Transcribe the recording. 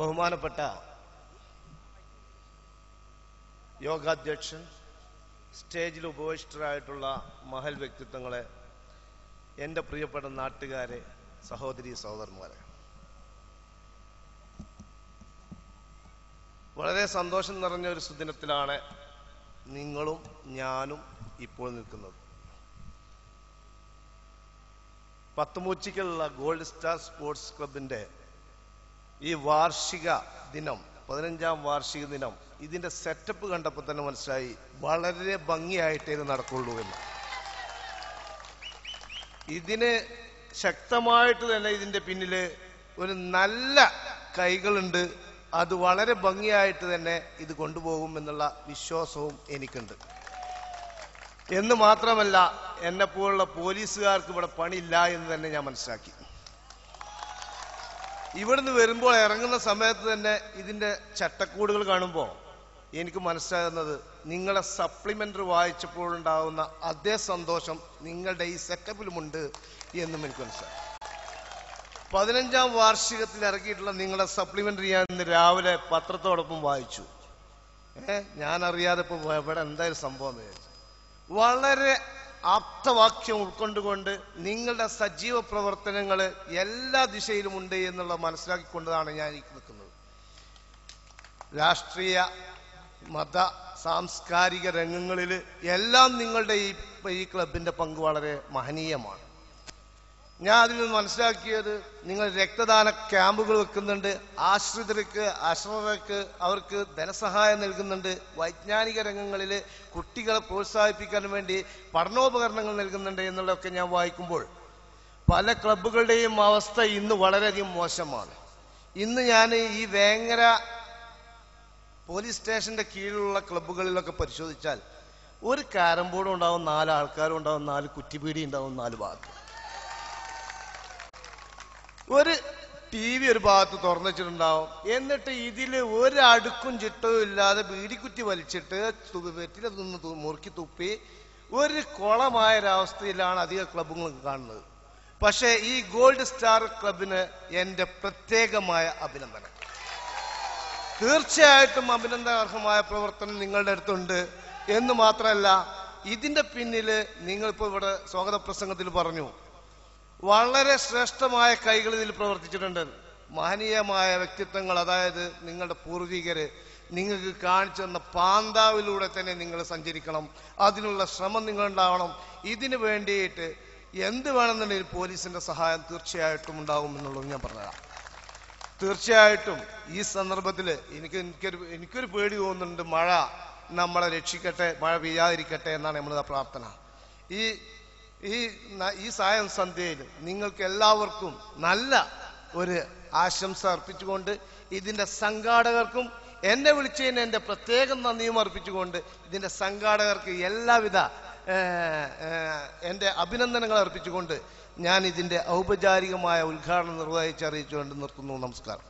ബഹുമാനപ്പെട്ട യോഗാധ്യക്ഷൻ, സ്റ്റേജിൽ ഉപവിഷ്ടരായിട്ടുള്ള മഹൽ വ്യക്തിത്വങ്ങളെ, എൻ്റെ പ്രിയപ്പെട്ട നാട്ടുകാരെ, സഹോദരി സഹോദരന്മാരെ, വളരെ സന്തോഷം നിറഞ്ഞ ഒരു സുദിനത്തിലാണ് നിങ്ങളും ഞാനും ഇപ്പോൾ നിൽക്കുന്നത്. പത്തുമൂച്ചിക്കലുള്ള ഗോൾഡ് സ്റ്റാർ സ്പോർട്സ് ക്ലബിൻ്റെ ഈ വാർഷിക ദിനം, 15ാം വാർഷിക ദിനം, ഇതിൻ്റെ സെറ്റപ്പ് കണ്ടപ്പോൾ തന്നെ മനസ്സിലായി വളരെ ഭംഗിയായിട്ടേ ഇത് നടക്കുള്ളൂ എന്ന്. ഇതിന് ശക്തമായിട്ട് തന്നെ ഇതിൻ്റെ പിന്നിൽ ഒരു നല്ല കൈകളുണ്ട്. അത് വളരെ ഭംഗിയായിട്ട് തന്നെ ഇത് കൊണ്ടുപോകും എന്നുള്ള വിശ്വാസവും എനിക്കുണ്ട്. എന്ന് മാത്രമല്ല, എന്നെപ്പോലുള്ള പോലീസുകാർക്ക് ഇവിടെ പണിയില്ല എന്ന് തന്നെ ഞാൻ മനസ്സിലാക്കി. ഇവിടുന്ന് വരുമ്പോൾ ഇറങ്ങുന്ന സമയത്ത് തന്നെ ഇതിൻ്റെ ചട്ടക്കൂടുകൾ കാണുമ്പോൾ എനിക്ക് മനസ്സിലാകുന്നത് നിങ്ങളെ സപ്ലിമെൻ്ററി വായിച്ചപ്പോഴുണ്ടാകുന്ന അതേ സന്തോഷം നിങ്ങളുടെ ഈ സെറ്റപ്പിലുമുണ്ട് എന്നും എനിക്ക് മനസ്സിലായി. 15ാം വാർഷികത്തിൽ ഇറക്കിയിട്ടുള്ള നിങ്ങളുടെ സപ്ലിമെൻ്ററി ഞാൻ ഇന്ന് രാവിലെ പത്രത്തോടൊപ്പം വായിച്ചു. ഞാൻ അറിയാതെ ഇപ്പോൾ ഇവിടെ എന്തായാലും സംഭവം എന്ന് വിചാരിച്ചു. വളരെ ആപ്തവാക്യം ഉൾക്കൊണ്ടുകൊണ്ട് നിങ്ങളുടെ സജീവ പ്രവർത്തനങ്ങൾ എല്ലാ ദിശയിലുമുണ്ട് എന്നുള്ള മനസ്സിലാക്കിക്കൊണ്ടതാണ് ഞാൻ നിൽക്കുന്നത്. രാഷ്ട്രീയ, മത, സാംസ്കാരിക രംഗങ്ങളിൽ എല്ലാം നിങ്ങളുടെ ഈ ക്ലബിൻ്റെ പങ്ക് വളരെ മഹനീയമാണ്. ഞാൻ അതിൽ നിന്ന് മനസ്സിലാക്കിയത്, നിങ്ങൾ രക്തദാന ക്യാമ്പുകൾ വെക്കുന്നുണ്ട്, ആശ്രിതർക്ക്, അശ്രതർക്ക് അവർക്ക് ധനസഹായം നൽകുന്നുണ്ട്, വൈജ്ഞാനിക രംഗങ്ങളിൽ കുട്ടികളെ പ്രോത്സാഹിപ്പിക്കാൻ വേണ്ടി പഠനോപകരണങ്ങൾ നൽകുന്നുണ്ട് എന്നുള്ളതൊക്കെ ഞാൻ വായിക്കുമ്പോൾ പല ക്ലബുകളുടെയും അവസ്ഥ ഇന്ന് വളരെയധികം മോശമാണ്. ഇന്ന് ഞാൻ ഈ വേങ്ങര പോലീസ് സ്റ്റേഷന്റെ കീഴിലുള്ള ക്ലബുകളിലൊക്കെ പരിശോധിച്ചാൽ ഒരു ക്യാരം ബോർഡും ഉണ്ടാവും, 4 ആൾക്കാരും ഉണ്ടാവും, 4 കുറ്റിപ്പീടി ഉണ്ടാവും, 4 ഭാഗത്ത് ഒരു TV ഒരു ഭാഗത്ത് തുറന്നു വെച്ചിട്ടുണ്ടാവും. എന്നിട്ട് ഇതിൽ ഒരടുക്കും ചിട്ടവും ഇല്ലാതെ ബീഡിക്കുറ്റി വലിച്ചിട്ട് വെറ്റില മുറുക്കി തുപ്പി ഒരു കുളമായ ഒരവസ്ഥയിലാണ് അധിക ക്ലബുകളും കാണുന്നത്. പക്ഷേ ഈ ഗോൾഡ് സ്റ്റാർ ക്ലബിന് എൻ്റെ പ്രത്യേകമായ അഭിനന്ദനം. തീർച്ചയായിട്ടും അഭിനന്ദനാർഹമായ പ്രവർത്തനം നിങ്ങളുടെ അടുത്തുണ്ട് എന്ന് മാത്രമല്ല, ഇതിൻ്റെ പിന്നിൽ നിങ്ങളിപ്പോൾ ഇവിടെ സ്വാഗത പ്രസംഗത്തിൽ പറഞ്ഞു, വളരെ ശ്രേഷ്ഠമായ കൈകൾ ഇതിൽ പ്രവർത്തിച്ചിട്ടുണ്ട്. മഹനീയമായ വ്യക്തിത്വങ്ങൾ, അതായത് നിങ്ങളുടെ പൂർവികര് നിങ്ങൾക്ക് കാണിച്ചു തന്ന പാന്താവിലൂടെ തന്നെ നിങ്ങൾ സഞ്ചരിക്കണം. അതിനുള്ള ശ്രമം നിങ്ങളുണ്ടാവണം. ഇതിനു വേണ്ടിയിട്ട് എന്ത് വേണമെന്നുണ്ടെങ്കിൽ പോലീസിന്റെ സഹായം തീർച്ചയായിട്ടും ഉണ്ടാകും എന്നുള്ളത് ഞാൻ പറഞ്ഞതാണ്. തീർച്ചയായിട്ടും ഈ സന്ദർഭത്തിൽ എനിക്കൊരു പേടി തോന്നുന്നുണ്ട്. മഴ നമ്മളെ രക്ഷിക്കട്ടെ, മഴ പെയ്യാതിരിക്കട്ടെ എന്നാണ് നമ്മളുടെ പ്രാർത്ഥന. ഈ സായം സന്ധ്യയിൽ നിങ്ങൾക്ക് എല്ലാവർക്കും നല്ല ഒരു ആശംസ അർപ്പിച്ചുകൊണ്ട്, ഇതിൻ്റെ സംഘാടകർക്കും എന്നെ വിളിച്ചതിന് എൻ്റെ പ്രത്യേകം നന്ദിയും അർപ്പിച്ചുകൊണ്ട്, ഇതിൻ്റെ സംഘാടകർക്ക് എല്ലാവിധ എൻ്റെ അഭിനന്ദനങ്ങൾ അർപ്പിച്ചുകൊണ്ട് ഞാൻ ഇതിൻ്റെ ഔപചാരികമായ ഉദ്ഘാടനം നിർവഹിച്ചറിയിച്ചുകൊണ്ട് നിർത്തുന്നു. നമസ്കാരം.